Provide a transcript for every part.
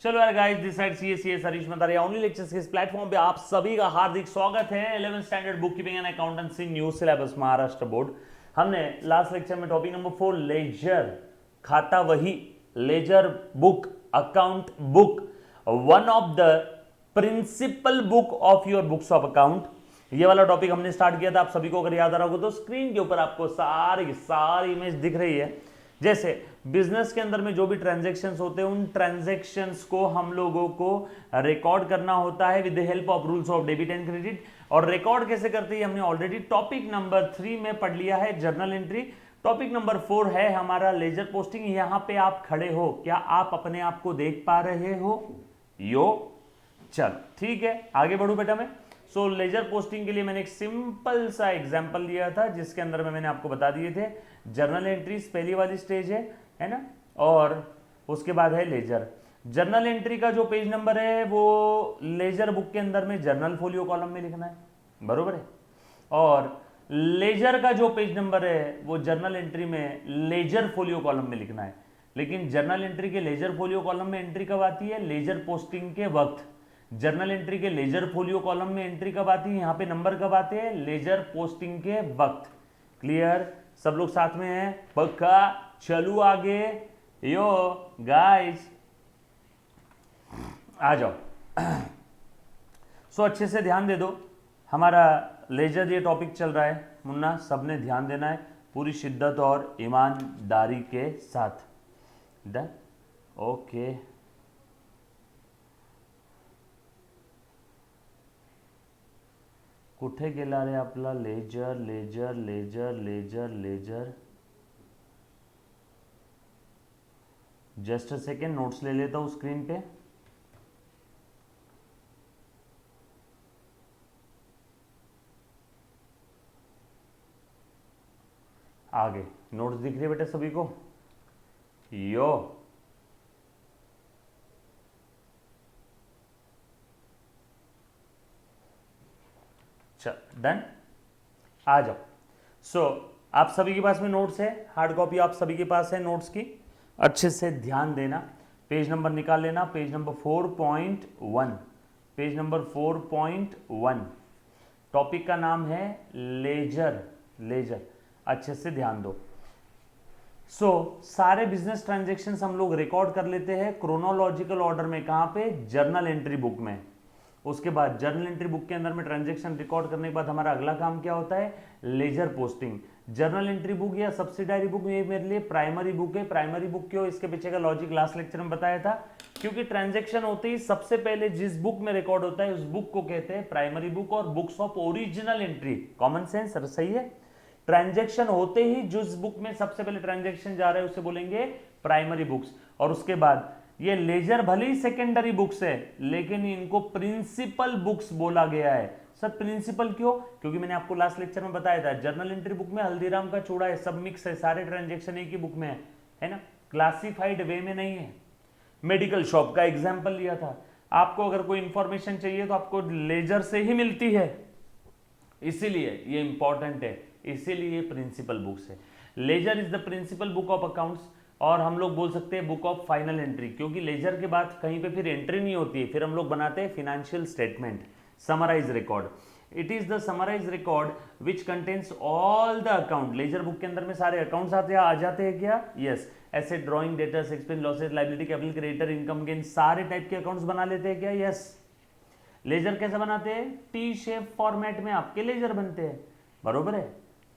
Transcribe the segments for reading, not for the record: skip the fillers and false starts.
चलो यार guys, this side CS Harish Mandaria only lectures के इस प्लेटफॉर्म पे आप सभी का हार्दिक स्वागत है। 11th standard bookkeeping and accountancy new syllabus Maharashtra board. हमने लास्ट लेक्चर में टॉपिक नंबर 4 लेजर खाता वही, ledger book, account book, one of the principal book of your books of account, ये वाला टॉपिक हमने स्टार्ट किया था। आप सभी को अगर याद आ रहा होगा तो स्क्रीन के ऊपर आपको सारी इमेज दिख रही है। जैसे बिजनेस के अंदर में जो भी ट्रांजैक्शंस होते हैं उन ट्रांजैक्शंस को हम लोगों को रिकॉर्ड करना होता है with the help of rules of debit and credit. और रिकॉर्ड कैसे करते हैं हमने ऑलरेडी टॉपिक नंबर 3 में पढ़ लिया है, जर्नल एंट्री। टॉपिक नंबर 4 है हमारा लेजर पोस्टिंग। यहां पे आप खड़े हो, क्या आप अपने आप को देख पा रहे हो? यो चल ठीक है, आगे बढ़ू बेटा मैं। सो लेजर पोस्टिंग के लिए मैंने एक सिंपल सा एग्जांपल लिया था जिसके अंदर में मैंने आपको बता दिए थे जर्नल एंट्रीज पहली वाली स्टेज है ना, और उसके बाद है लेजर। जर्नल एंट्री का जो पेज नंबर है वो लेजर बुक के अंदर में जर्नल फोलियो कॉलम में लिखना है, बरोबर है। और लेजर का जो पेज नंबर है वो जर्नल एंट्री में लेजर फोलियो कॉलम में लिखना है। लेकिन जर्नल एंट्री के लेजर फोलियो कॉलम में एंट्री कब आती है? लेजर पोस्टिंग के वक्त। जर्नल एंट्री के लेजर फोलियो कॉलम में एंट्री कब आती है? यहां पे नंबर कब आते हैं? लेजर पोस्टिंग के वक्त। क्लियर? सब लोग साथ में हैं? पक्का? चलो आगे। यो गाइस आ जाओ। सो अच्छे से ध्यान दे दो, हमारा लेजर ये टॉपिक चल रहा है मुन्ना, सबने ध्यान देना है पूरी शिद्दत और ईमानदारी के साथ। डन? ओके। कुठे गेला रे आपला ledger ledger ledger ledger ledger? Just a second, notes ले लेता हूं स्क्रीन पे। आगे नोट्स दिख रही है बेटा सभी को? यो चल डन, आ जाओ। सो आप सभी के पास में नोट्स है, हार्ड कॉपी आप सभी के पास है नोट्स की। अच्छे से ध्यान देना, पेज नंबर निकाल लेना, page number 4.1, page number 4.1। Topic का नाम है लेजर, लेजर। अच्छे से ध्यान दो। सारे बिजनेस ट्रांजैक्शंस हम लोग रिकॉर्ड कर लेते हैं क्रोनोलॉजिकल ऑर्डर में। कहां पे? जर्नल एंट्री बुक में। उसके बाद जर्नल एंट्री बुक के अंदर में ट्रांजैक्शन रिकॉर्ड करने के बाद हमारा अगला काम क्या होता है? Ledger posting. Journal entry book या सब्सिडायरी बुक ये मेरे लिए प्राइमरी बुक है। प्राइमरी बुक क्यों? इसके पीछे का लॉजिक लास्ट लेक्चर में बताया था, क्योंकि ट्रांजैक्शन होते ही सबसे पहले जिस बुक में रिकॉर्ड होता है उस बुक को कहते हैं प्राइमरी बुक और books of original entry. Common sense सही है। ट्रांजैक्शन होते ही जिस बुक में सबसे पहले ट्रांजैक्शन जा रहा है उसे बोलेंगे प्राइमरी बुक्स। और उसके बाद ये लेजर भले ही सेकेंडरी बुक्स है लेकिन इनको प्रिंसिपल बुक्स बोला गया है। सर प्रिंसिपल क्यों? क्योंकि मैंने आपको लास्ट लेक्चर में बताया था जर्नल एंट्री बुक में हल्दीराम का चूड़ा है, सब मिक्स है, सारे ट्रांजैक्शन एक ही बुक में है ना, क्लासिफाइड वे में नहीं है। मेडिकल शॉप का एग्जाम्पल लिया था, आपको अगर कोई इंफॉर्मेशन चाहिए तो आपको लेजर से ही मिलती है, इसीलिए ये इंपॉर्टेंट है, इसीलिए प्रिंसिपल बुक्स है। Ledger is the principal book of accounts, और हम लोग बोल सकते हैं बुक ऑफ फाइनल एंट्री, क्योंकि लेजर के बाद कहीं पे फिर एंट्री नहीं होती है, फिर हम लोग बनाते हैं financial statement, summarise record. It is the summarise record which contains all the account. Ledger book के अंदर में सारे अकाउंट्स आ जाते हैं क्या? Yes. Asset, drawing, debtors, expense, losses, liability, capital, creditor, income gain, सारे टाइप के अकाउंट्स बना लेते हैं क्या? यस। लेजर कैसे बनाते हैं? टी शेप फॉर्मेट में आपके लेजर बनते हैं, बरोबर है,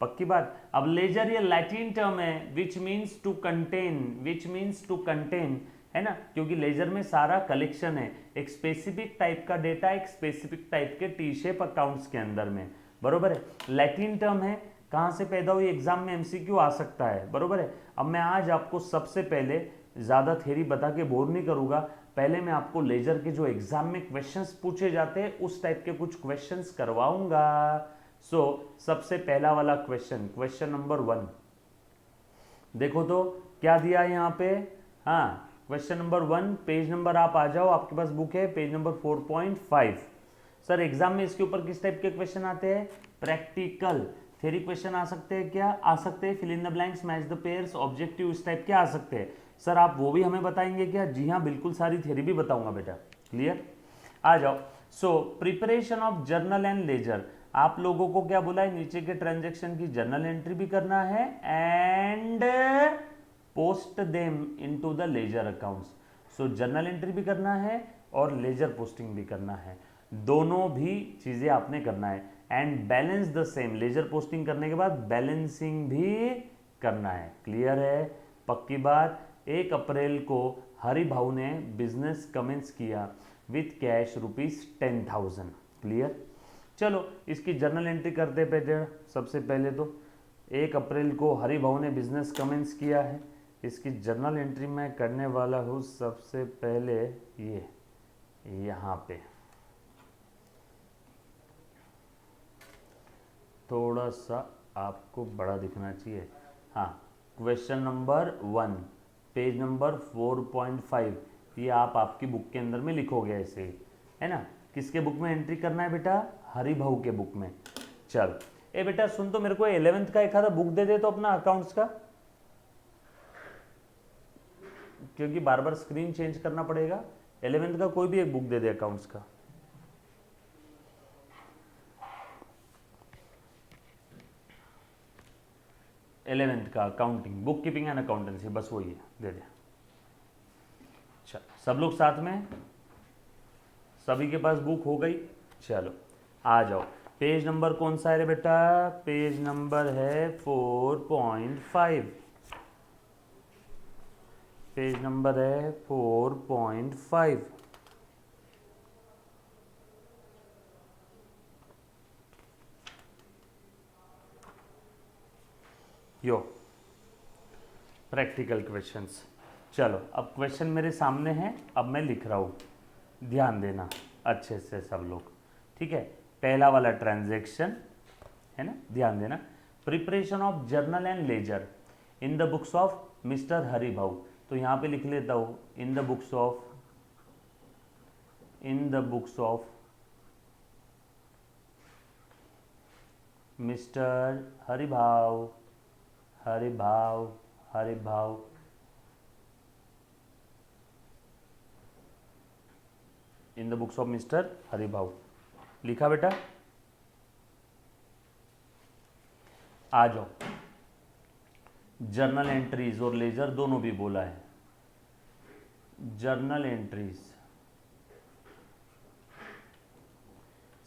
पक्की बात। अब लेजर ये लैटिन टर्म है which means to contain, which means to contain, है ना, क्योंकि लेजर में सारा कलेक्शन है, एक स्पेसिफिक टाइप का डेटा एक स्पेसिफिक टाइप के टी शेप अकाउंट्स के अंदर में, बरोबर है। लैटिन टर्म है, कहां से पैदा हुई? एग्जाम में एमसीक्यू आ सकता है, बरोबर है। अब मैं आज आपको सबसे पहले ज्यादा थ्योरी बता के बोर नहीं करूंगा, पहले मैं आपको लेजर के जो एग्जाम में क्वेश्चंस पूछे जाते हैं उस टाइप के कुछ क्वेश्चंस करवाऊंगा। सबसे पहला वाला क्वेश्चन, क्वेश्चन नंबर 1 देखो तो क्या दिया है यहाँ पे। हाँ, क्वेश्चन नंबर 1, पेज नंबर आप आ जाओ, आपके पास बुक है, पेज नंबर 4.5। सर एग्जाम में इसके ऊपर किस टाइप के क्वेश्चन आते हैं? प्रैक्टिकल थ्योरी क्वेश्चन आ सकते हैं क्या? आ सकते हैं। Fill in the blanks, match the pairs, objective, इस टाइप के आ सकते हैं। सर आप वो भी हमें बताएंगे क्या? जी हाँ, बिल्कुल सारी थ्योरी भी बताऊंगा बेटा। क्लियर? आ जाओ। So preparation of journal and ledger, आप लोगों को क्या बोला है? नीचे के ट्रांजेक्शन की जर्नल एंट्री भी करना है and post them into the ledger accounts. So journal entry भी करना है और लेजर पोस्टिंग भी करना है, दोनों भी चीजें आपने करना है। And balance the same, ledger posting करने के बाद बैलेंसिंग भी करना है। क्लियर है? पक्की बात। 1 अप्रैल को हरि भाऊ ने बिजनेस कमेंस किया विथ कैश ₹10,000। क्लियर? चलो इसकी जर्नल एंट्री करते पे सबसे पहले तो 1 अप्रैल को हरि भाऊ ने बिजनेस कमेंस किया है, इसकी जर्नल एंट्री मैं करने वाला हूँ सबसे पहले ये यहाँ पे थोड़ा सा आपको बड़ा दिखना चाहिए। हाँ, क्वेश्चन नंबर 1 पेज नंबर 4.5, ये आप आपकी बुक के अंदर में लिखोगे ऐसे ही, है ना? किसके बुक में एंट्री करना है बेटा? हरि भाऊ के बुक में। चल ए बेटा सुन, तो मेरे को 11th का एक आधा बुक दे दे तो अपना अकाउंट्स का, क्योंकि बार बार स्क्रीन चेंज करना पड़ेगा। 11th का कोई भी एक बुक दे दे अकाउंट्स का। एलेवेंथ का accounting, book keeping and accountancy, बस वही है, दे दे। अच्छा, सब लोग साथ में, सभी के पास बुक हो गई? चलो आ जाओ। पेज नंबर कौन सा है रे बेटा? पेज नंबर है 4.5। पेज नंबर है 4.5। यो प्रैक्टिकल क्वेश्चंस। चलो अब क्वेश्चन मेरे सामने है, अब मैं लिख रहा हूँ, ध्यान देना अच्छे से सब लोग। ठीक है, पहला वाला ट्रांजैक्शन है ना, ध्यान देना। Preparation of journal and ledger in the books of Mr Hari Bhau. तो यहाँ पे लिख लेता हूँ in the books of Mr Hari Bhau, Hari Bhav, Hari Bhav, in the books of Mr Hari Bhav. लिखा बेटा? आ जाओ। जर्नल एंट्रीज और लेजर दोनों भी बोला है। जर्नल एंट्रीज,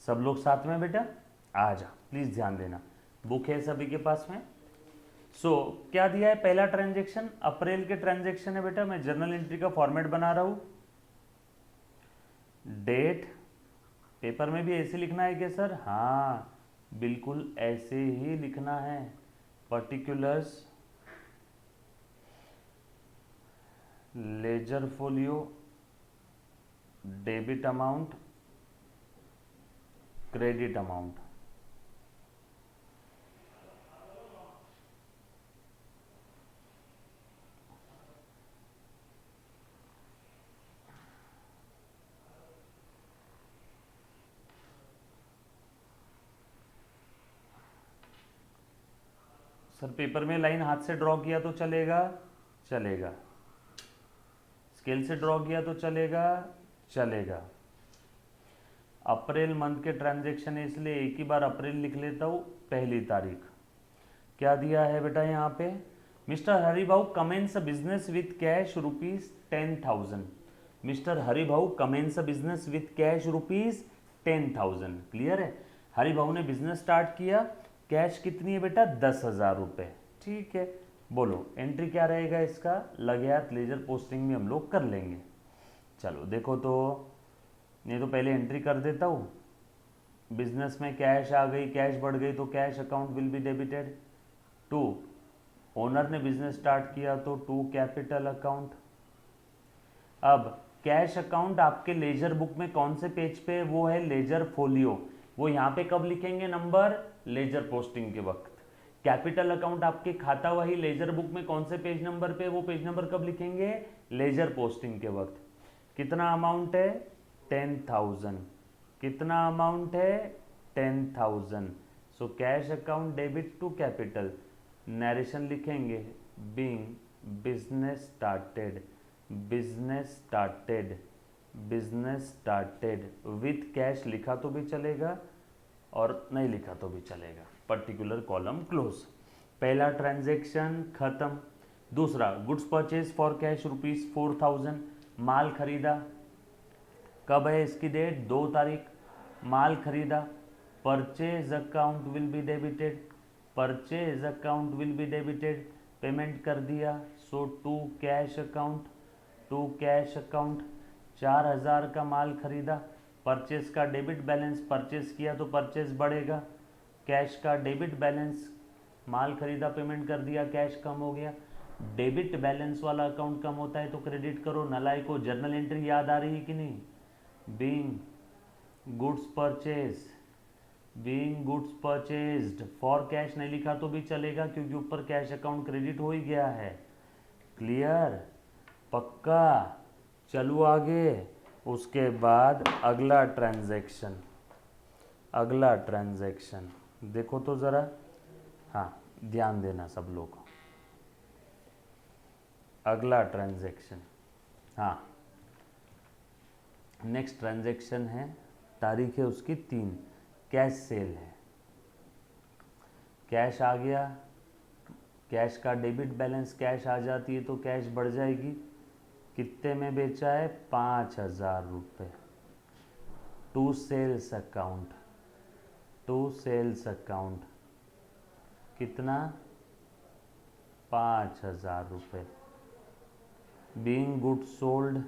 सब लोग साथ में बेटा आ जा, प्लीज ध्यान देना, बुक है सभी के पास में। क्या दिया है? पहला ट्रांजैक्शन अप्रैल के ट्रांजैक्शन है बेटा, मैं जर्नल एंट्री का फॉर्मेट बना रहा हूं। डेट पेपर में भी ऐसे लिखना है क्या सर? हाँ बिल्कुल ऐसे ही लिखना है। Particulars, ledger folio, debit amount, credit amount. Sir paper में लाइन हाथ से ड्रॉ किया तो चलेगा? चलेगा। स्केल से ड्रॉ किया तो चलेगा? चलेगा। अप्रैल मंथ के ट्रांजैक्शन है इसलिए एक ही बार अप्रैल लिख लेता हूँ, पहली तारीख। क्या दिया है बेटा यहाँ पे? Mister Hari Bhau commences business with cash ₹10,000। Mister Hari Bhau commences business with cash ₹10,000। Clear है? हरि भाऊ ने बिजनेस स्टार्ट किया, कैश कितनी है बेटा? 10,000 रुपये। ठीक है, बोलो एंट्री क्या रहेगा इसका? लगातार लेजर पोस्टिंग में हम लोग कर लेंगे। चलो देखो तो, नहीं तो पहले एंट्री कर देता हूँ। बिजनेस में कैश आ गई, कैश बढ़ गई तो cash account will be debited to, owner ने बिजनेस स्टार्ट किया तो टू कैपिटल अकाउंट। अब कैश अकाउंट आपके लेजर बुक में कौन से पेज पे? वो है लेजर फोलियो। वो यहाँ पे कब लिखेंगे नंबर? लेजर पोस्टिंग के वक्त। कैपिटल अकाउंट आपके खाता वही लेजर बुक में कौन से पेज नंबर पे? वो पेज नंबर कब लिखेंगे? लेजर पोस्टिंग के वक्त। कितना अमाउंट है? 10,000। कितना अमाउंट है? 10,000। So cash account debit to capital, narration लिखेंगे being business started, business started, business started with cash लिखा तो भी चलेगा और नहीं लिखा तो भी चलेगा, पर्टिकुलर कॉलम क्लोज। पहला ट्रांजैक्शन खत्म। दूसरा, गुड्स परचेज फॉर कैश ₹4000, माल खरीदा। कब है इसकी डेट? 2 तारीख। माल खरीदा, purchase account will be debited, purchase account will be debited, payment कर दिया। So to cash account, to cash account. 4000 का माल खरीदा, परचेज का डेबिट बैलेंस, परचेज किया तो परचेज बढ़ेगा। कैश का डेबिट बैलेंस, माल खरीदा पेमेंट कर दिया, कैश कम हो गया। डेबिट बैलेंस वाला अकाउंट कम होता है तो क्रेडिट करो। नलाई को जर्नल एंट्री याद आ रही है कि नहीं? Being goods purchase, being goods purchased for cash नहीं लिखा तो भी चलेगा क्योंकि ऊपर कैश अकाउंट क्रेडिट हो ही गया है। क्लियर? पक्का? चलो आगे। उसके बाद अगला ट्रांजैक्शन, अगला ट्रांजैक्शन देखो तो ज़रा। हाँ, ध्यान देना सब लोग। अगला ट्रांजैक्शन, हाँ, नेक्स्ट ट्रांजैक्शन है, तारीख है उसकी 3, कैश सेल है। कैश आ गया, कैश का डेबिट बैलेंस, कैश आ जाती है तो कैश बढ़ जाएगी। कितने में बेचा है? 5000 रुपये। To sales account, to sales account कितना? 5000 रुपये। Being goods sold,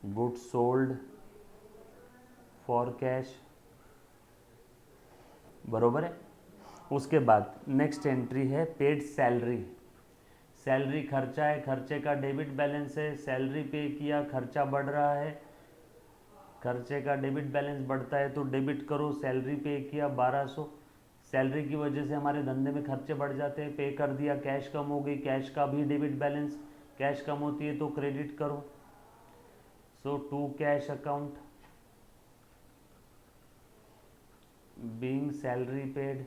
goods sold for cash, बरोबर है। उसके बाद नेक्स्ट एंट्री है पेड सैलरी। सैलरी खर्चा है, खर्चे का डेबिट बैलेंस है, सैलरी पे किया, खर्चा बढ़ रहा है, खर्चे का डेबिट बैलेंस बढ़ता है तो डेबिट करो। सैलरी पे किया 1200, सैलरी की वजह से हमारे धंधे में खर्चे बढ़ जाते हैं, पे कर दिया, कैश कम हो गई, कैश का भी डेबिट बैलेंस, कैश कम होती है तो क्रेडिट करो। So to cash account, being salary paid,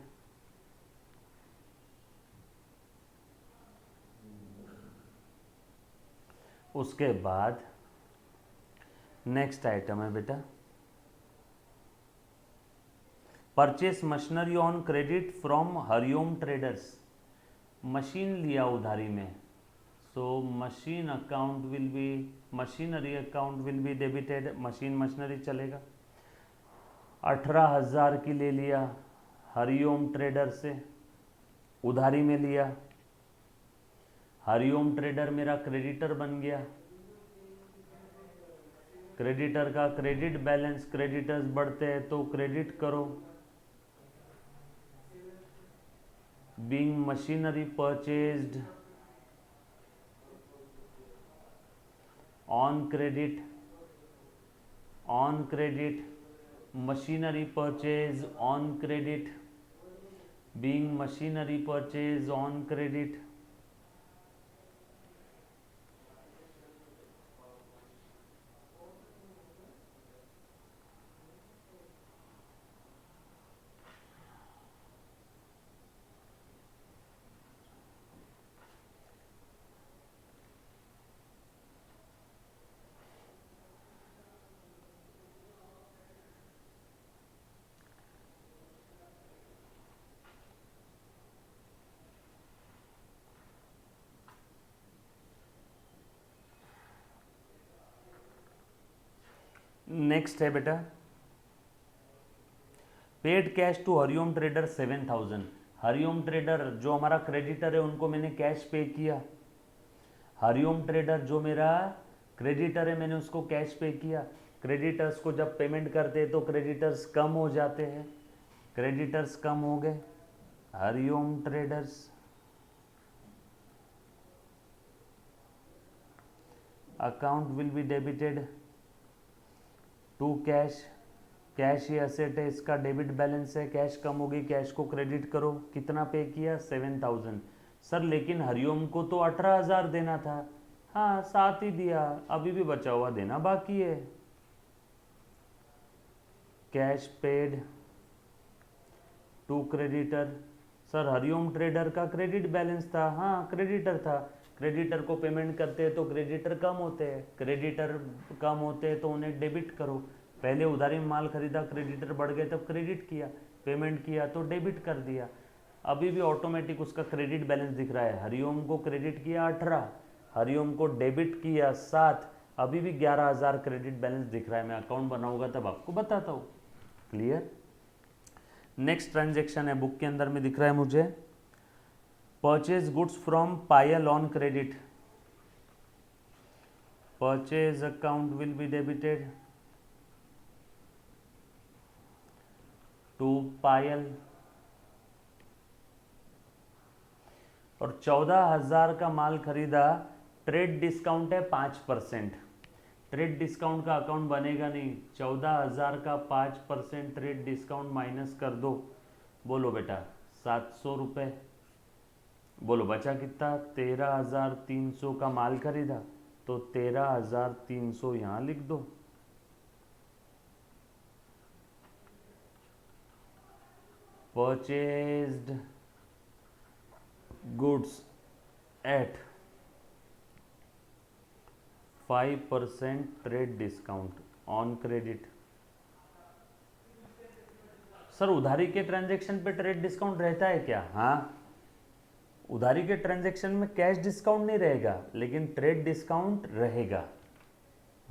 उसके बाद नेक्स्ट आइटम है बेटा purchase machinery on credit from Hariom traders. Machine लिया उधारी में, so machine account will be, machinery account will be debited, machine machinery चलेगा। 18,000 की ले लिया हरिओम ट्रेडर से, उधारी में लिया। हरिओम ट्रेडर मेरा क्रेडिटर बन गया, क्रेडिटर का क्रेडिट बैलेंस, क्रेडिटर्स बढ़ते हैं तो क्रेडिट करो। Being machinery purchased on credit, on credit, machinery purchase on credit, being machinery purchase on credit. Next है बेटा paid cash to Hariom trader 7000। Hariom trader जो हमारा क्रेडिटर है उनको मैंने कैश पे किया। हरिओम ट्रेडर जो मेरा क्रेडिटर है मैंने उसको कैश पे किया। क्रेडिटर्स को जब पेमेंट करते हैं तो क्रेडिटर्स कम हो जाते हैं, क्रेडिटर्स कम हो गए। Hariom traders account will be debited to cash, cash ही एसेट है, इसका डेबिट बैलेंस है, कैश कम हो गई, कैश को क्रेडिट करो। कितना पे किया? 7000। सर लेकिन हरिओम को तो 18,000 देना था। हाँ 7 ही दिया, अभी भी बचा हुआ देना बाकी है। Cash paid to creditor sir Hariom trader का क्रेडिट बैलेंस था, हाँ क्रेडिटर था। क्रेडिटर को पेमेंट करते हैं तो क्रेडिटर कम होते हैं, क्रेडिटर कम होते हैं तो उन्हें डेबिट करो। पहले उधारी में माल खरीदा, क्रेडिटर बढ़ गए तब क्रेडिट किया, पेमेंट किया तो डेबिट कर दिया। अभी भी ऑटोमेटिक उसका क्रेडिट बैलेंस दिख रहा है। हरिओम को क्रेडिट किया 18, हरिओम को डेबिट किया 7, अभी भी 11,000 क्रेडिट बैलेंस दिख रहा है। मैं अकाउंट बनाऊंगा तब आपको बताता हूँ। क्लियर। नेक्स्ट ट्रांजेक्शन है, बुक के अंदर में दिख रहा है मुझे, purchase goods from Payal on credit. Purchase account will be debited to Payal और 14,000 का माल खरीदा। ट्रेड डिस्काउंट है 5%। ट्रेड डिस्काउंट का अकाउंट बनेगा नहीं। 14,000 का 5% ट्रेड डिस्काउंट माइनस कर दो। बोलो बेटा 700 रुपये। बोलो बचा कितना? 13,300 का माल खरीदा तो 13,300 यहाँ लिख दो। Purchased goods at 5% trade discount on credit. Sir उधारी के ट्रांजैक्शन पे ट्रेड डिस्काउंट रहता है क्या? हाँ, उधारी के ट्रांजैक्शन में कैश डिस्काउंट नहीं रहेगा लेकिन ट्रेड डिस्काउंट रहेगा।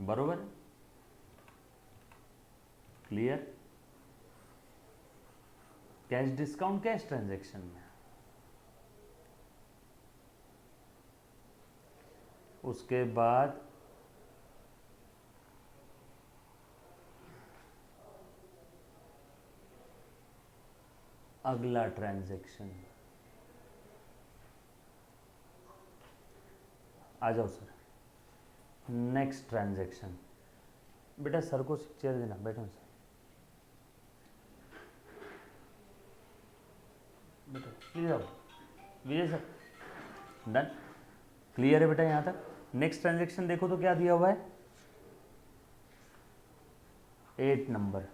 बरोबर, clear. Cash discount cash transaction में। उसके बाद अगला ट्रांजैक्शन, आ जाओ सर। नेक्स्ट ट्रांजैक्शन, बेटा सर को चेयर देना, बैठो सर। बेटा प्लीज आओ, विजय सर। डन, क्लियर है बेटा यहाँ तक। नेक्स्ट ट्रांजैक्शन देखो तो क्या दिया हुआ है, 8 नंबर।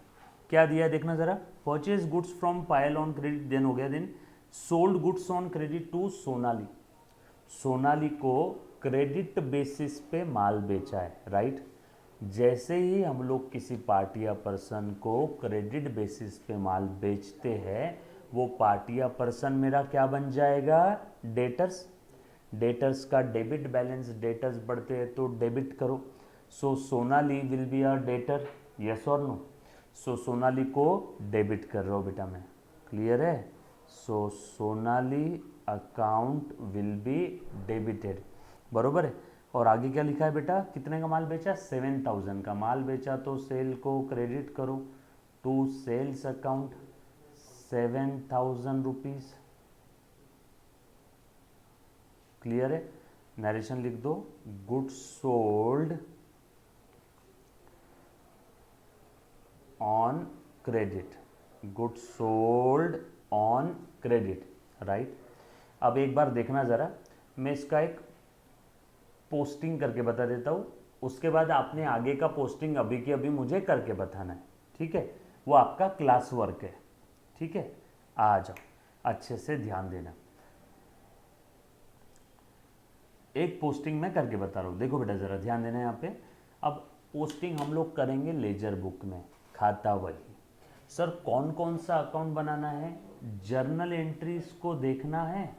क्या दिया है देखना जरा। Purchase goods from Payal on credit, then हो गया। Then sold goods on credit to Sonali. Sonali को क्रेडिट बेसिस पे माल बेचा है, राइट। जैसे ही हम लोग किसी पार्टी या पर्सन को क्रेडिट बेसिस पे माल बेचते हैं, वो पार्टी या पर्सन मेरा क्या बन जाएगा? डेटर्स। डेटर्स का डेबिट बैलेंस, डेटर्स बढ़ते हैं तो डेबिट करो। So Sonali will be a debtor, yes और नो। सो सोनाली को डेबिट कर रहा हूँ बेटा मैं, क्लियर है। So Sonali account will be debited, बरोबर है। और आगे क्या लिखा है बेटा? कितने का माल बेचा? 7,000 का माल बेचा तो सेल को क्रेडिट करो to sales account 7,000 rupees. Clear है। नरेशन लिख दो, goods sold on credit, goods sold on credit, right. अब एक बार देखना ज़रा, मैं इसका एक पोस्टिंग करके बता देता हूँ, उसके बाद आपने आगे का पोस्टिंग अभी के अभी मुझे करके बताना है, ठीक है। वो आपका क्लास वर्क है, ठीक है। आ जाओ, अच्छे से ध्यान देना। एक पोस्टिंग मैं करके बता रहा हूँ, देखो बेटा ज़रा ध्यान देना यहाँ पे। अब पोस्टिंग हम लोग करेंगे लेजर बुक में, खाता वही। सर कौन कौन सा अकाउंट बनाना है? जर्नल एंट्रीज को देखना है,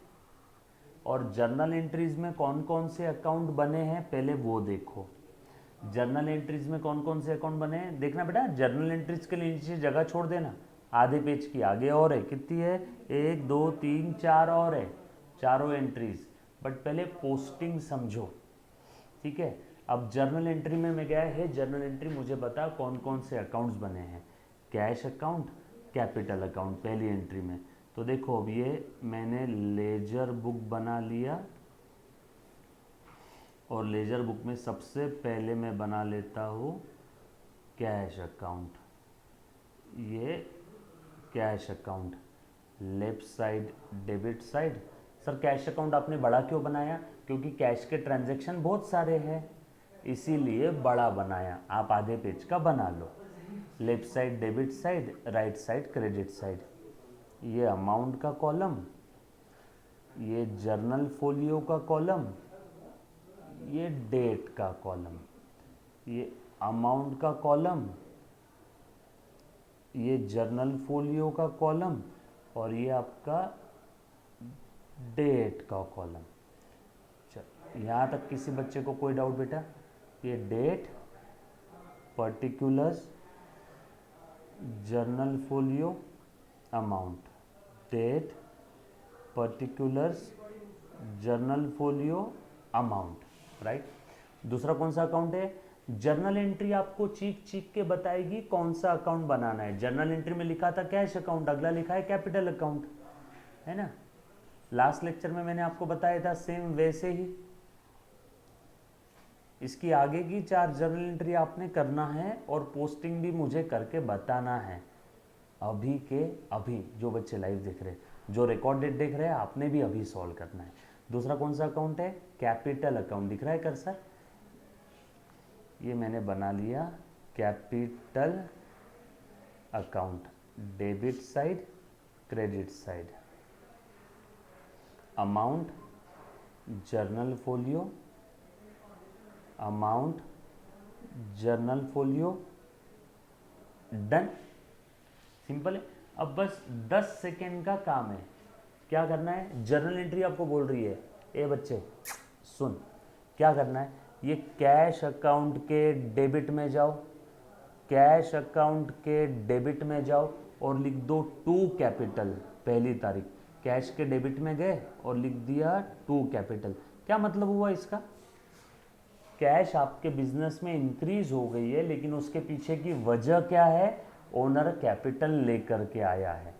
और जर्नल एंट्रीज में कौन कौन से अकाउंट बने हैं पहले वो देखो। जर्नल एंट्रीज में कौन कौन से अकाउंट बने हैं देखना बेटा। जर्नल एंट्रीज के लिए नीचे जगह छोड़ देना, आधे पेज की आगे और है, कितनी है? 1 2 3 4 और है, चारों एंट्रीज। बट पहले पोस्टिंग समझो, ठीक है। अब जर्नल एंट्री में मैं गया है, जर्नल एंट्री मुझे बता कौन कौन से अकाउंट्स बने हैं। कैश अकाउंट, कैपिटल अकाउंट पहली एंट्री में। तो देखो अब ये मैंने लेजर बुक बना लिया, और लेजर बुक में सबसे पहले मैं बना लेता हूँ कैश अकाउंट। ये cash account, left side debit side. Sir cash account आपने बड़ा क्यों बनाया? क्योंकि कैश के ट्रांजैक्शन बहुत सारे हैं, इसीलिए बड़ा बनाया। आप आधे पेज का बना लो। Left side debit side, right side credit side. ये अमाउंट का कॉलम, ये जर्नल फोलियो का कॉलम, ये डेट का कॉलम, ये अमाउंट का कॉलम, ये जर्नल फोलियो का कॉलम, और ये आपका डेट का कॉलम। चल यहाँ तक किसी बच्चे को कोई डाउट बेटा? ये date, particulars, journal folio, amount, date, particulars, journal folio, amount, right. दूसरा कौन सा अकाउंट है? जर्नल एंट्री आपको चीख चीख के बताएगी कौन सा अकाउंट बनाना है। जर्नल एंट्री में लिखा था कैश अकाउंट, अगला लिखा है कैपिटल अकाउंट, है ना। लास्ट लेक्चर में मैंने आपको बताया था सेम वैसे ही। इसकी आगे की 4 जर्नल एंट्री आपने करना है और पोस्टिंग भी मुझे करके बताना है अभी के अभी। जो बच्चे लाइव देख रहे हैं, जो रिकॉर्डेड देख रहे हैं, आपने भी अभी सॉल्व करना है। दूसरा कौन सा अकाउंट है? Capital account. दिख रहा है कर्सर? ये मैंने बना लिया capital account, debit side, credit side, amount, journal folio, amount, journal folio, done. Simple है। अब बस 10 सेकेंड का काम है। क्या करना है? जर्नल एंट्री आपको बोल रही है, ए बच्चे सुन, क्या करना है? ये कैश अकाउंट के डेबिट में जाओ, कैश अकाउंट के डेबिट में जाओ और लिख दो टू कैपिटल, पहली तारीख। कैश के डेबिट में गए और लिख दिया टू कैपिटल। क्या मतलब हुआ इसका? कैश आपके बिजनेस में इंक्रीज हो गई है, लेकिन उसके पीछे की वजह क्या है? ओनर कैपिटल लेकर के आया है।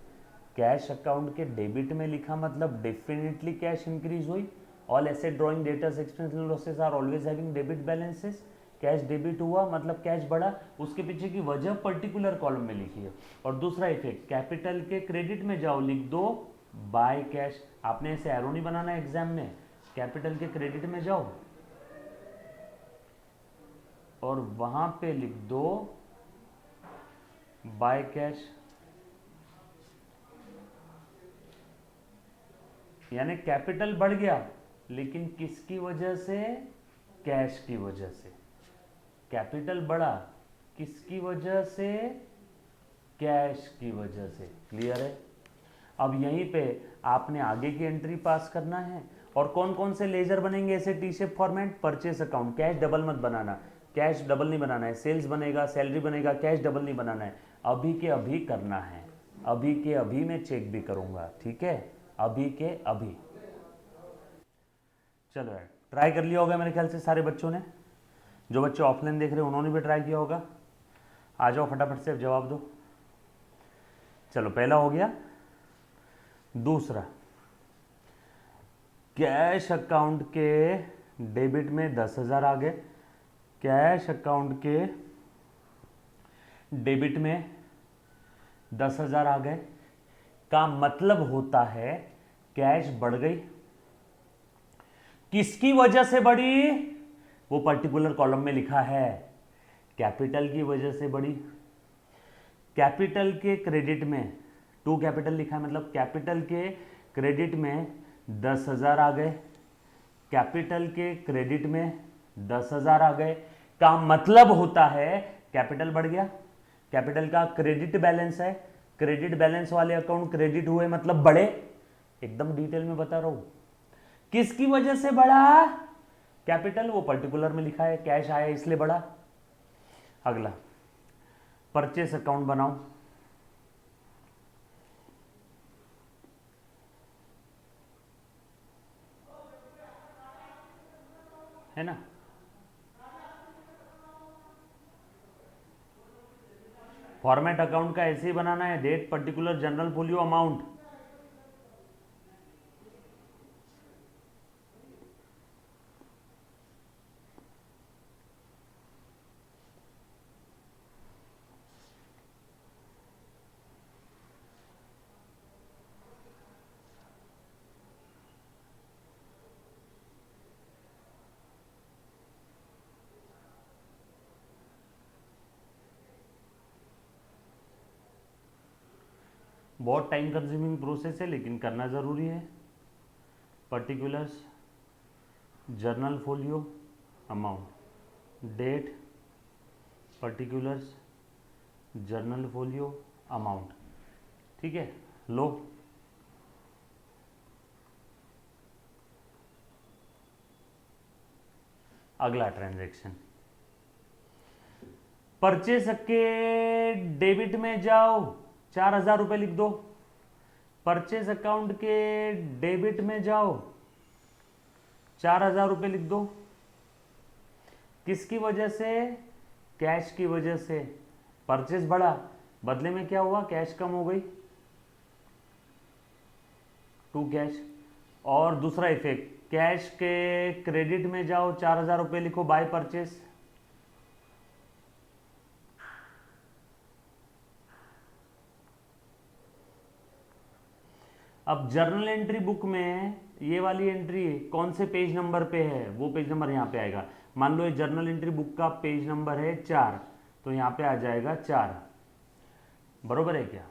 कैश अकाउंट के डेबिट में लिखा मतलब डेफिनेटली कैश इंक्रीज हुई। All asset, drawing, debtors, expense and losses are always having debit balances. Cash debit हुआ मतलब कैश बढ़ा, उसके पीछे की वजह पर्टिकुलर कॉलम में लिखी है। और दूसरा इफेक्ट, कैपिटल के क्रेडिट में जाओ, लिख दो बाय कैश। आपने ऐसे एरो नहीं बनाना एग्जाम में। कैपिटल के क्रेडिट में जाओ और वहां पे लिख दो बाय कैश, यानी कैपिटल बढ़ गया, लेकिन किसकी वजह से? कैश की वजह से। कैपिटल बढ़ा किसकी वजह से? कैश की वजह से। क्लियर है? अब यहीं पे आपने आगे की एंट्री पास करना है। और कौन कौन से लेजर बनेंगे ऐसे T shape format? Purchase account, cash double मत बनाना, कैश डबल नहीं बनाना है। सेल्स बनेगा, सैलरी बनेगा, कैश डबल नहीं बनाना है। अभी के अभी करना है, अभी के अभी मैं चेक भी करूंगा, ठीक है? अभी के अभी। चलो यार, ट्राई कर लिया होगा मेरे ख्याल से सारे बच्चों ने। जो बच्चे ऑफलाइन देख रहे हैं उन्होंने भी ट्राई किया होगा। आ जाओ फटाफट से जवाब दो। चलो पहला हो गया। दूसरा, कैश अकाउंट के डेबिट में 10,000 आ गए। कैश अकाउंट के डेबिट में 10,000 आ गए का मतलब होता है कैश बढ़ गई। किसकी वजह से बढ़ी? वो पर्टिकुलर कॉलम में लिखा है, कैपिटल की वजह से बढ़ी। कैपिटल के क्रेडिट में टू कैपिटल लिखा है, मतलब कैपिटल के क्रेडिट में 10,000 आ गए। कैपिटल के क्रेडिट में 10,000 आ गए का मतलब होता है कैपिटल बढ़ गया। कैपिटल का क्रेडिट बैलेंस है, क्रेडिट बैलेंस वाले अकाउंट क्रेडिट हुए मतलब बढ़े। एकदम डिटेल में बता रहा हूं। किसकी वजह से बढ़ा? कैपिटल, वो पर्टिकुलर में लिखा है, कैश आया इसलिए बढ़ा। अगला, परचेस अकाउंट बनाओ। है ना? फॉर्मेट अकाउंट का ऐसे ही बनाना है, date, particular, journal, folio, amount. बहुत टाइम कंज्यूमिंग प्रोसेस है लेकिन करना ज़रूरी है। Particulars, journal folio, amount, date, particulars, journal folio, amount. ठीक है, लो अगला ट्रांजैक्शन, परचेस के डेबिट में जाओ, 4,000 रुपये लिख दो। परचेस अकाउंट के डेबिट में जाओ, 4,000 रुपये लिख दो। किसकी वजह से? कैश की वजह से। परचेस बढ़ा, बदले में क्या हुआ? कैश कम हो गई, टू कैश। और दूसरा इफेक्ट, कैश के क्रेडिट में जाओ, 4,000 रुपये लिखो, बाय परचेस। अब जर्नल एंट्री बुक में ये वाली एंट्री कौन से पेज नंबर पे है? वो पेज नंबर यहाँ पे आएगा। मान लो ये जर्नल एंट्री बुक का पेज नंबर है 4, तो यहाँ पे आ जाएगा 4। बरोबर है क्या?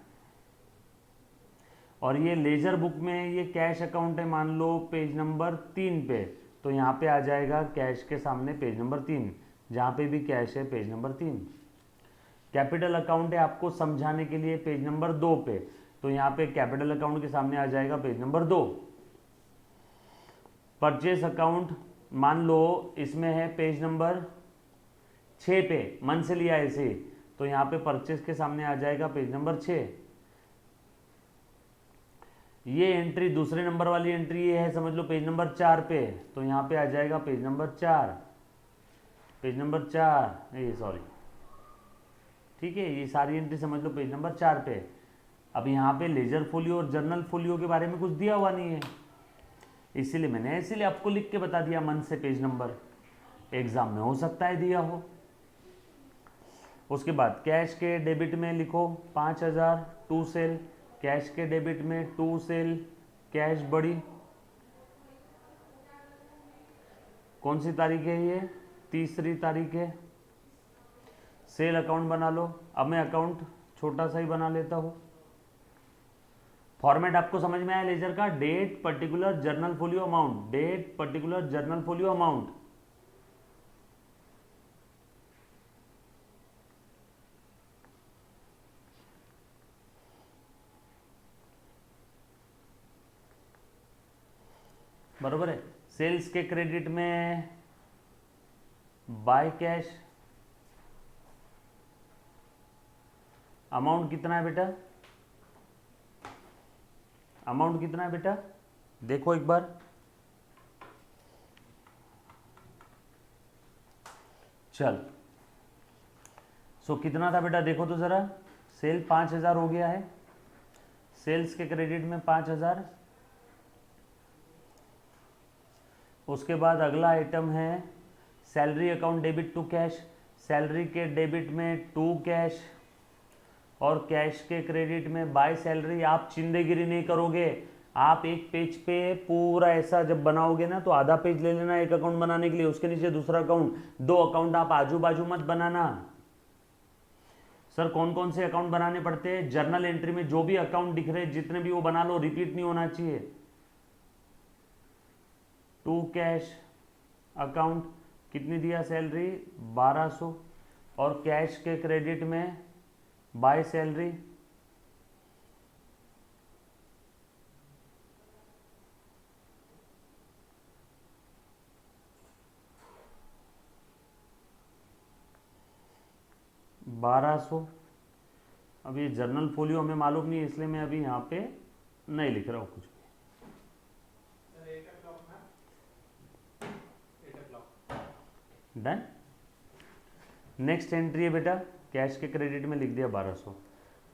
और ये लेजर बुक में ये कैश अकाउंट है, मान लो पेज नंबर 3 पे, तो यहाँ पे आ जाएगा कैश के सामने पेज नंबर 3, जहाँ पे भी कैश है पेज नंबर 3। कैपिटल अकाउंट है आपको समझाने के लिए पेज नंबर 2 पे, तो यहाँ पे कैपिटल अकाउंट के सामने आ जाएगा पेज नंबर 2। परचेस अकाउंट मान लो इसमें है पेज नंबर 6 पे, मन से लिया ऐसे, तो यहाँ पे परचेस के सामने आ जाएगा पेज नंबर 6। ये एंट्री दूसरे नंबर वाली एंट्री ये है, समझ लो पेज नंबर 4 पे, तो यहाँ पे आ जाएगा पेज नंबर 4, पेज नंबर 4, ये सॉरी, ठीक है, ये सारी एंट्री समझ लो पेज नंबर 4 पे। अब यहाँ पे लेजर फोलियो और जर्नल फोलियो के बारे में कुछ दिया हुआ नहीं है, इसीलिए मैंने आपको लिख के बता दिया मन से पेज नंबर, एग्जाम में हो सकता है दिया हो। उसके बाद कैश के डेबिट में लिखो 5,000, टू सेल। कैश के डेबिट में टू सेल, कैश बढ़ी, कौन सी तारीख है ये? 3 तारीख है। सेल अकाउंट बना लो। अब मैं अकाउंट छोटा सा ही बना लेता हूँ। फॉर्मेट आपको समझ में आया लेजर का? Date particular journal folio amount, date particular journal folio amount. बरोबर है। सेल्स के क्रेडिट में बाय कैश, अमाउंट कितना है बेटा? अमाउंट कितना है बेटा? देखो एक बार, चल सो कितना था बेटा? देखो तो जरा, सेल 5,000 हो गया है, सेल्स के क्रेडिट में 5,000। उसके बाद अगला आइटम है salary account debit to cash, salary के डेबिट में टू कैश और कैश के क्रेडिट में बाय सैलरी। आप चिंदेगिरी नहीं करोगे, आप एक पेज पे पूरा ऐसा जब बनाओगे ना, तो आधा पेज ले लेना एक अकाउंट बनाने के लिए, उसके नीचे दूसरा अकाउंट, 2 अकाउंट आप आजू बाजू मत बनाना। सर कौन कौन से अकाउंट बनाने पड़ते हैं? जर्नल एंट्री में जो भी अकाउंट दिख रहे जितने भी वो बना लो, रिपीट नहीं होना चाहिए। टू कैश अकाउंट, कितनी दिया सैलरी? 1,200, और कैश के क्रेडिट में बाय सैलरी, $1,200। अब ये जर्नल फोलियो हमें मालूम नहीं है, इसलिए मैं अभी यहाँ पे नहीं लिख रहा हूँ कुछ भी। डन। नेक्स्ट एंट्री है बेटा, कैश के क्रेडिट में लिख दिया 1,200।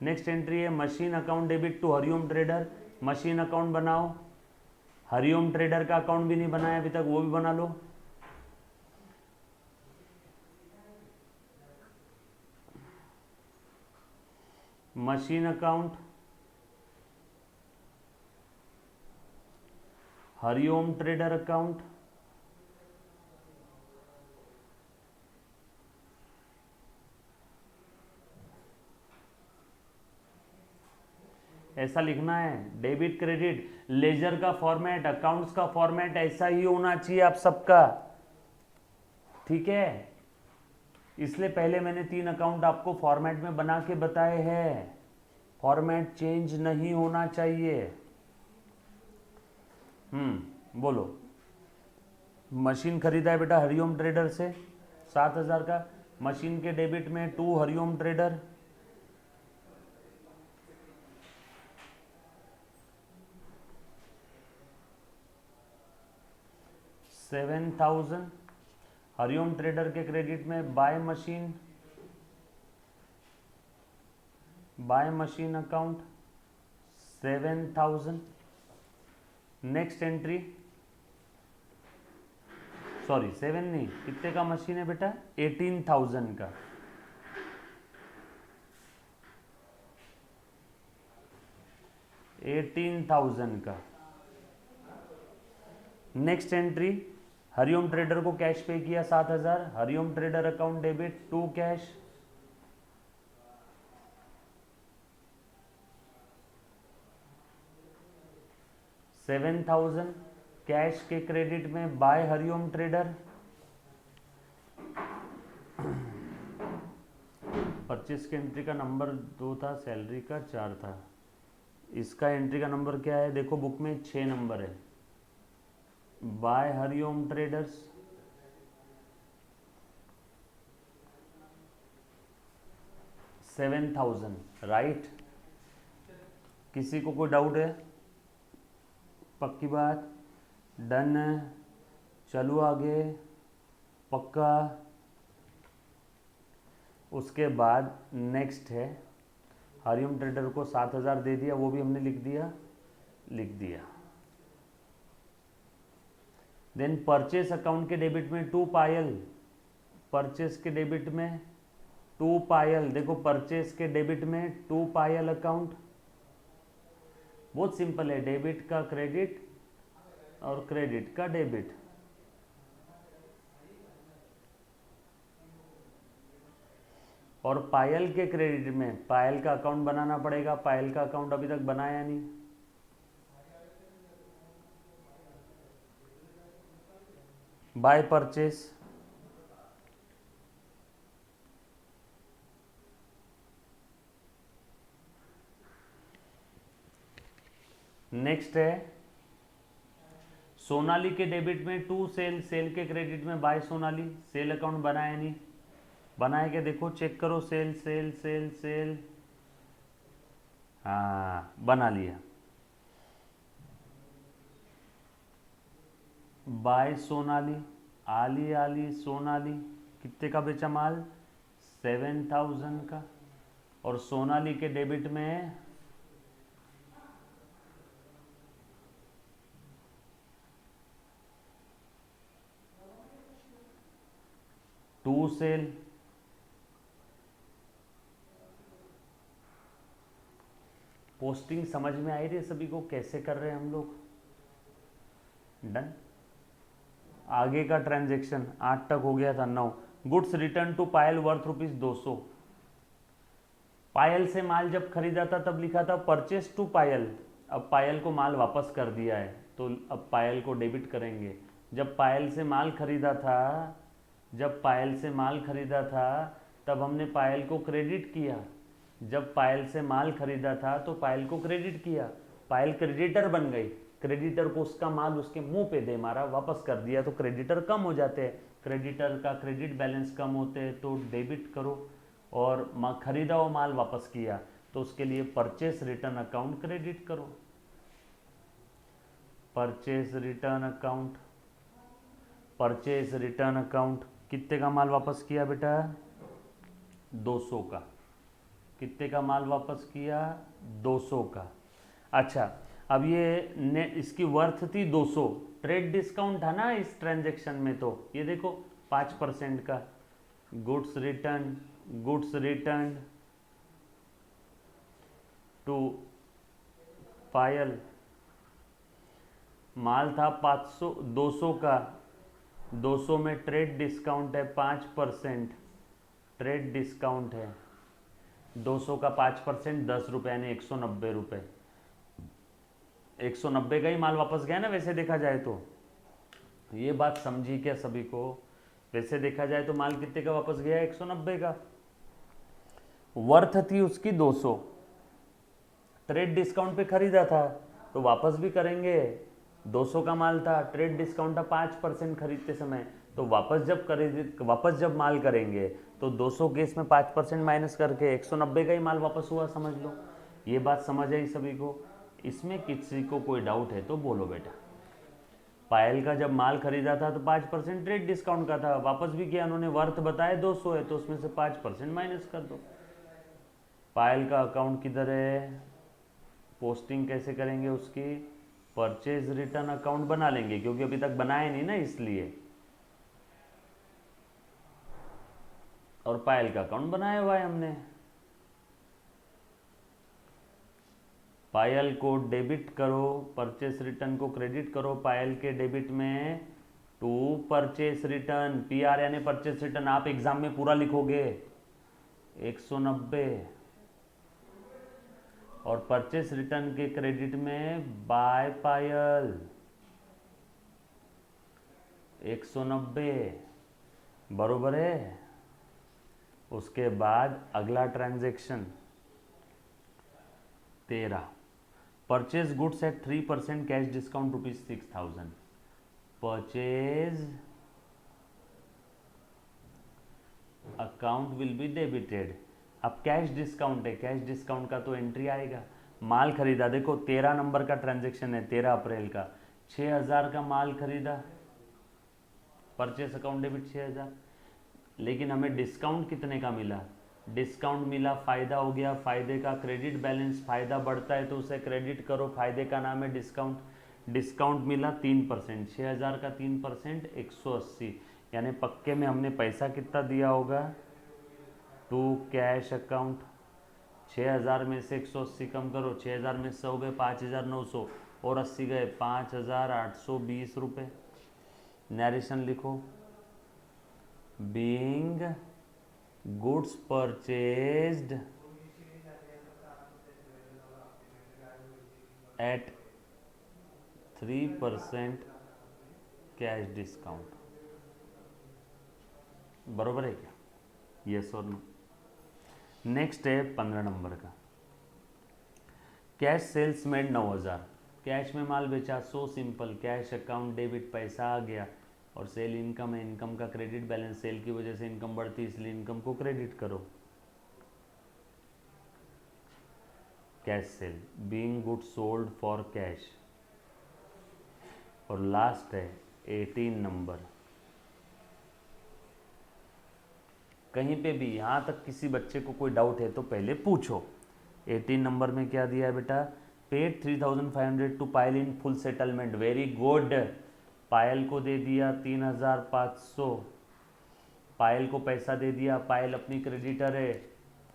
नेक्स्ट एंट्री है machine account debit to Hariom trader, machine account बनाओ। हरिओम ट्रेडर का अकाउंट भी नहीं बनाया अभी तक, वो भी बना लो। Machine account Hariom trader account, ऐसा लिखना है, डेबिट क्रेडिट, लेजर का फॉर्मेट, अकाउंट्स का फॉर्मेट ऐसा ही होना चाहिए आप सबका, ठीक है। इसलिए पहले मैंने 3 अकाउंट आपको फॉर्मेट में बना के बताए हैं, फॉर्मेट चेंज नहीं होना चाहिए। बोलो। मशीन खरीदा है बेटा हरिओम ट्रेडर से 7,000 का, मशीन के डेबिट में 2 हरिओम ट्रेडर, 7,000। हरिओम ट्रेडर के क्रेडिट में by machine account 7,000। Next entry, sorry 7 नहीं, कितने का मशीन है बेटा, 18,000 का। नेक्स्ट एंट्री, हरिओम ट्रेडर को कैश पे किया 7,000, Hariom trader account debit 2 cash, $7,000 cash के क्रेडिट में बाय हरिओम ट्रेडर। परचेस के एंट्री का नंबर 2 था, सैलरी का 4 था, इसका एंट्री का नंबर क्या है, देखो बुक में 6 नंबर है। By Hariom traders, $7,000, right. किसी को कोई डाउट है? पक्की बात, डन है, चलो आगे, पक्का। उसके बाद नेक्स्ट है, हरिओम ट्रेडर को 7,000 दे दिया, वो भी हमने लिख दिया। देन परचेस अकाउंट के डेबिट में 2 पायल, परचेस के डेबिट में 2 पायल, देखो परचेस के डेबिट में 2 पायल अकाउंट, बहुत सिंपल है, डेबिट का क्रेडिट और क्रेडिट का डेबिट। और पायल के क्रेडिट में पायल का अकाउंट बनाना पड़ेगा, पायल का अकाउंट अभी तक बनाया नहीं। बाय परचेस, नेक्स्ट है सोनाली के डेबिट में 2 सेल, सेल के क्रेडिट में बाय सोनाली, सेल अकाउंट बनाया नहीं, बनाए के देखो, चेक करो, सेल सेल सेल सेल, हाँ बना लिया। बाय सोनाली, आली आली सोनाली, कितने का बेचा माल, 7,000 का। और सोनाली के डेबिट में 2 सेल, पोस्टिंग समझ में आई रही है सभी को, कैसे कर रहे हैं हम लोग, डन। आगे का ट्रांजैक्शन 8 तक हो गया था, 9। Goods return to Payal worth ₹200। Payal से माल जब खरीदा था तब लिखा था परचेस टू पायल, अब पायल को माल वापस कर दिया है तो अब पायल को डेबिट करेंगे। जब पायल से माल खरीदा था तब हमने पायल को क्रेडिट किया, जब पायल से माल खरीदा था तो पायल को क्रेडिट किया, पायल क्रेडिटर बन गई, क्रेडिटर को उसका माल उसके मुंह पे दे मारा, वापस कर दिया, तो क्रेडिटर कम हो जाते हैं, क्रेडिटर का क्रेडिट बैलेंस कम होते हैं तो डेबिट करो। और खरीदा हुआ माल वापस किया तो उसके लिए परचेस रिटर्न अकाउंट क्रेडिट करो, परचेस रिटर्न अकाउंट। कितने का माल वापस किया बेटा, 200 का। कितने का माल वापस किया, 200 का। अच्छा, अब ये इसकी वर्थ थी 200, ट्रेड डिस्काउंट था ना इस ट्रांजैक्शन में, तो ये देखो 5% का। गुड्स रिटर्न टू पायल, माल था 200 का, 200 में ट्रेड डिस्काउंट है 5%, ट्रेड डिस्काउंट है 200 का 5%, ₹10 यानी 190। 190 का ही माल वापस गया ना वैसे देखा जाए तो। ये बात समझी क्या सभी को? वैसे देखा जाए तो माल कितने का वापस गया? 190 का। वर्थ थी उसकी 200, ट्रेड डिस्काउंट पे खरीदा था तो वापस भी करेंगे। 200 का माल था, ट्रेड डिस्काउंट था 5% खरीदते समय, तो वापस जब माल करेंगे तो 200 के इसमें 5% माइनस करके 190 का ही माल वापस हुआ, समझ लो। ये बात समझ आई सभी को? इसमें किसी को कोई डाउट है तो बोलो बेटा। पायल का जब माल खरीदा था तो 5% ट्रेड डिस्काउंट का था, वापस भी किया उन्होंने, वर्थ बताया 200 है तो उसमें से 5% माइनस कर दो। पायल का अकाउंट किधर है? पोस्टिंग कैसे करेंगे उसकी? परचेज रिटर्न अकाउंट बना लेंगे, क्योंकि अभी तक बनाया नहीं ना इसलिए। और पायल का अकाउंट बनाया हुआ है हमने। पायल को डेबिट करो, परचेस रिटर्न को क्रेडिट करो। पायल के डेबिट में टू परचेस रिटर्न, पीआर यानी परचेस रिटर्न, आप एग्जाम में पूरा लिखोगे 190। और परचेस रिटर्न के क्रेडिट में बाय पायल 190, बरोबर है। उसके बाद अगला transaction 13, purchase goods at 3% cash discount ₹6000। Purchase account will be debited. अब कैश डिस्काउंट है, कैश डिस्काउंट का तो एंट्री आएगा। माल खरीदा, देखो 13 नंबर का ट्रांजैक्शन है, 13 अप्रैल का, 6000 का माल खरीदा, परचेस अकाउंट डेबिट 6000। लेकिन हमें डिस्काउंट कितने का मिला? डिस्काउंट मिला, फायदा हो गया, फायदे का क्रेडिट बैलेंस, फायदा बढ़ता है तो उसे क्रेडिट करो, फायदे का नाम है डिस्काउंट। डिस्काउंट मिला 3%, 6000 का 3% 180, यानी पक्के में हमने पैसा कितना दिया होगा? To cash account. 6000 में से 180 कम करो, 6000 में 100 गए 5900, और 80 गए 5820 रुपये। नरेशन लिखो, being goods purchased at 3% cash discount, बरोबर है क्या? यस और नो? नेक्स्ट है 15 नंबर का, कैश सेल्स मेड 9000, कैश में माल बेचा, so simple, cash account debit, पैसा आ गया, और सेल इनकम है, इनकम का क्रेडिट बैलेंस, सेल की वजह से इनकम बढ़ती है इसलिए इनकम को क्रेडिट करो। Cash cell, being good sold for cash. और लास्ट है 18 नंबर। कहीं पे भी यहाँ तक किसी बच्चे को कोई डाउट है तो पहले पूछो। 18 नंबर में क्या दिया है बेटा? Paid 3500 to Payal in full settlement, very good. Payal को दे दिया 3500, पायल को पैसा दे दिया, पायल अपनी क्रेडिटर है,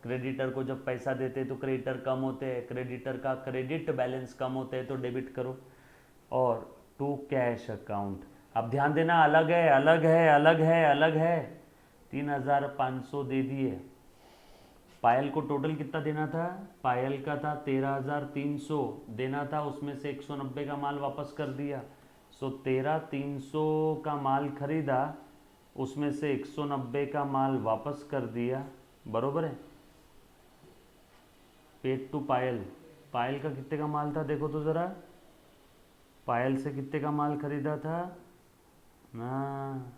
क्रेडिटर को जब पैसा देते तो क्रेडिटर कम होते हैं, क्रेडिटर का क्रेडिट बैलेंस कम होते हैं तो डेबिट करो। और टू कैश अकाउंट, अब ध्यान देना, अलग है अलग है अलग है अलग है। 3500 दे दिए, पायल को टोटल कितना देना था? पायल का था 13300 देना था, उसमें से 190 का माल वापस कर दिया। सो 13300 का माल खरीदा, उसमें से 190 का माल वापस कर दिया, बरोबर है। पेड टू पायल, पायल का कितने का माल था देखो तो ज़रा, पायल से कितने का माल खरीदा था ना?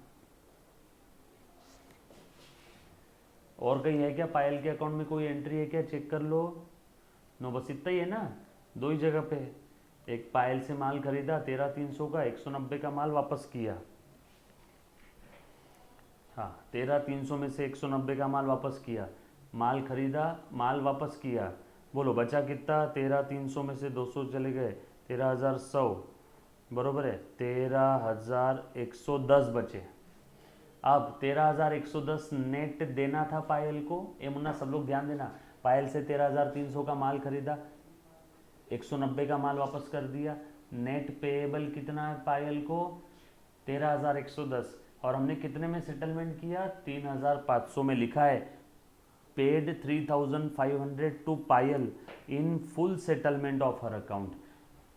और कहीं है क्या पायल के अकाउंट में कोई एंट्री है क्या? चेक कर लो। नो, बस इतना ही है ना, दो ही जगह पे। एक पायल से माल खरीदा 13300 का, 190 का माल वापस किया। हाँ, 13300 में से 190 का माल वापस किया, माल खरीदा, माल वापस किया, बोलो बचा कितना? 13300 में से 200 चले गए, 13100, बरोबर है, 13110 बचे। अब 13110 नेट देना था पायल को। ये मुन्ना सब लोग ध्यान देना, पायल से 13300 का माल खरीदा, 190 का माल वापस कर दिया, नेट पेएबल कितना है पायल को? 13110, और हमने कितने में सेटलमेंट किया? 3500 में लिखा है paid 3500 to Payal in full settlement of her account.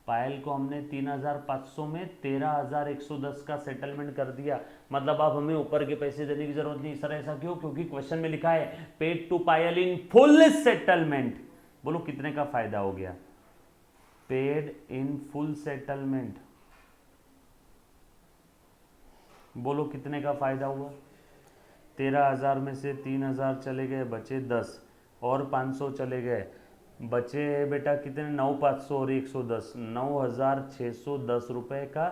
Payal को हमने 3,500 में 13,110 का सेटलमेंट कर दिया, मतलब अब हमें ऊपर के पैसे देने की जरूरत नहीं। सर ऐसा क्यों? क्योंकि क्वेश्चन में लिखा है paid to Payal in full settlement. बोलो कितने का फायदा हो गया? पेड इन फुल सेटलमेंट, बोलो कितने का फायदा हुआ? 13,000 में से 3,000 चले गए, बचे 10, और 500 चले गए, बचे बेटा कितने? 9,500 और 110, 9,610 रुपये का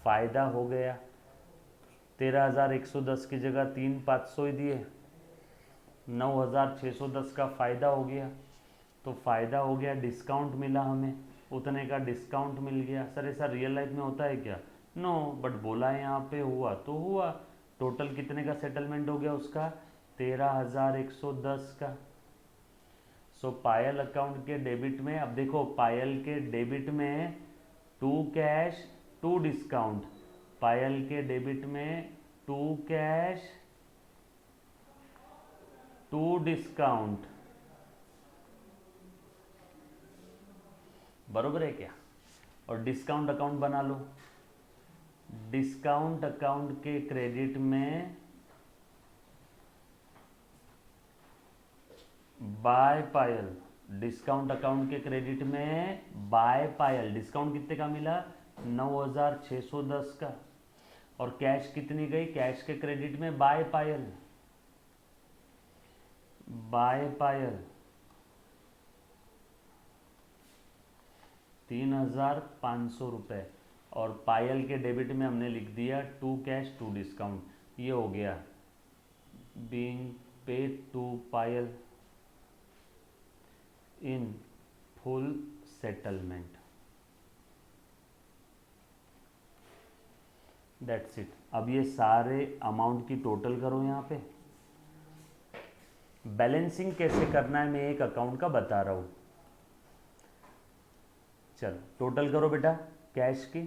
फायदा हो गया। 13,110 की जगह 3,500 ही दिए, 9,610 का फायदा हो गया। तो फायदा हो गया, डिस्काउंट मिला हमें, उतने का डिस्काउंट मिल गया। सर ऐसा रियल लाइफ में होता है क्या? नो, बट बोला है यहाँ पे, हुआ तो हुआ। टोटल कितने का सेटलमेंट हो गया उसका? 13,110 का। सो पायल अकाउंट के डेबिट में, अब देखो पायल के डेबिट में 2 कैश 2 डिस्काउंट, पायल के डेबिट में 2 कैश 2 डिस्काउंट, बरोबर है क्या? और डिस्काउंट अकाउंट बना लो, डिस्काउंट अकाउंट के क्रेडिट में बाय पायल, डिस्काउंट अकाउंट के क्रेडिट में बाय पायल, डिस्काउंट कितने का मिला? 9,610 का। और कैश कितनी गई? कैश के क्रेडिट में बाय पायल, बाय पायल 3,500 रुपये, और पायल के डेबिट में हमने लिख दिया 2 कैश 2 डिस्काउंट। ये हो गया being paid to Payal in full settlement. That's it. अब ये सारे अमाउंट की टोटल करो यहाँ पे। बैलेंसिंग कैसे करना है मैं एक अकाउंट का बता रहा हूँ। चलो टोटल करो बेटा कैश की।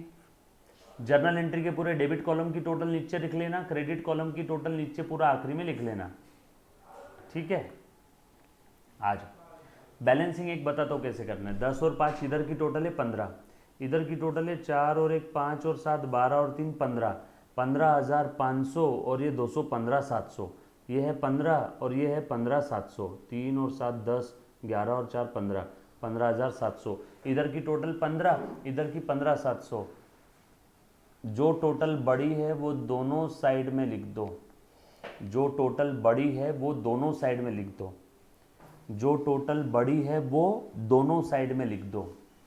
जर्नल एंट्री के पूरे डेबिट कॉलम की टोटल नीचे लिख लेना, क्रेडिट कॉलम की टोटल नीचे पूरा आखिरी में लिख लेना, ठीक है। आज बैलेंसिंग एक बताता हूँ कैसे करना है। 10 और 5 इधर की टोटल है 15, इधर की टोटल है 4 और 1 5 और 7 12 और 3 15, 15,500 और ये 200 15,700, ये है 15 और ये है 15,700, 3 और 7 10, 11 और 4 15, 15,700। इधर की टोटल 15, इधर की 15,700। जो टोटल बड़ी है वो दोनों साइड में लिख दो, जो टोटल बड़ी है वो दोनों साइड में लिख दो, जो टोटल बड़ी है वो दोनों साइड में लिख दो।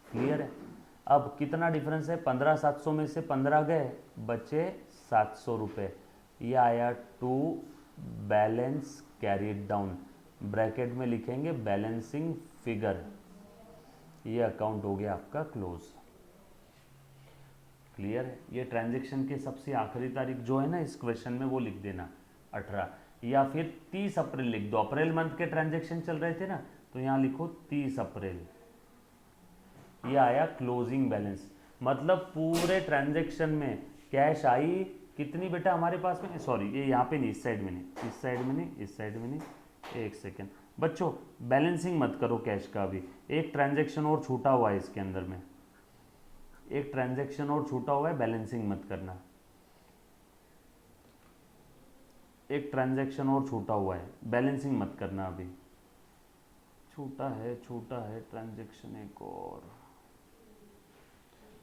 क्लियर है? अब कितना डिफरेंस है? 15,700 में से 15 गए, बचे 700 रुपये। ये आया to balance carried down, bracket में लिखेंगे बैलेंसिंग फिगर। ये अकाउंट हो गया आपका क्लोज। क्लियर है? ये ट्रांजैक्शन के सबसे आखिरी तारीख जो है ना इस क्वेश्चन में वो लिख देना 18, या फिर 30 अप्रैल लिख दो। अप्रैल मंथ के ट्रांजैक्शन चल रहे थे ना, तो यहाँ लिखो 30 अप्रैल। ये आया क्लोजिंग बैलेंस। मतलब पूरे ट्रांजैक्शन में कैश आई कितनी बेटा हमारे पास में? सॉरी ये यहाँ पे नहीं, इस साइड में नहीं, इस साइड में नहीं, इस साइड में नहीं, एक सेकेंड बच्चों, बैलेंसिंग मत करो कैश का। भी एक ट्रांजैक्शन और छूटा हुआ है इसके अंदर में, एक ट्रांजैक्शन और छूटा हुआ है, बैलेंसिंग मत करना। एक ट्रांजैक्शन और छूटा हुआ है, बैलेंसिंग मत करना। अभी छूटा है ट्रांजैक्शन एक और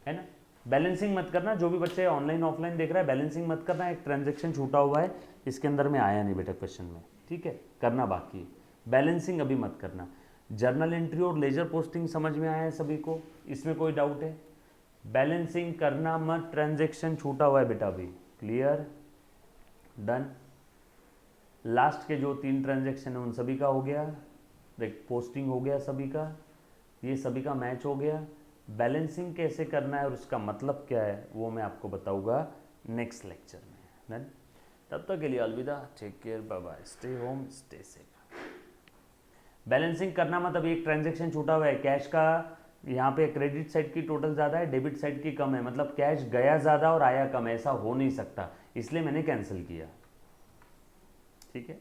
है ना, बैलेंसिंग मत करना। जो भी बच्चे ऑनलाइन ऑफलाइन देख रहा है बैलेंसिंग मत करना। एक ट्रांजैक्शन छूटा हुआ है इसके अंदर में, आया नहीं बेटा क्वेश्चन में, ठीक है, करना बाकी है। बैलेंसिंग अभी मत करना। जर्नल एंट्री और लेजर पोस्टिंग समझ में आया है सभी को? इसमें कोई डाउट है? बैलेंसिंग करना मत, ट्रांजैक्शन छूटा हुआ है बेटा अभी। क्लियर? डन। लास्ट के जो 3 ट्रांजैक्शन है उन सभी का हो गया, पोस्टिंग हो गया सभी का, ये सभी का मैच हो गया। बैलेंसिंग कैसे करना है और उसका मतलब क्या है वो मैं आपको बताऊंगा नेक्स्ट लेक्चर में। डन। तब तक के लिए अलविदा, take care, bye bye, stay home, stay safe. Balancing करना मतलब एक ट्रांजैक्शन छूटा हुआ है कैश का, यहाँ पे क्रेडिट साइड की टोटल ज़्यादा है, डेबिट साइड की कम है, मतलब कैश गया ज़्यादा और आया कम, ऐसा हो नहीं सकता, इसलिए मैंने कैंसिल किया। ठीक है।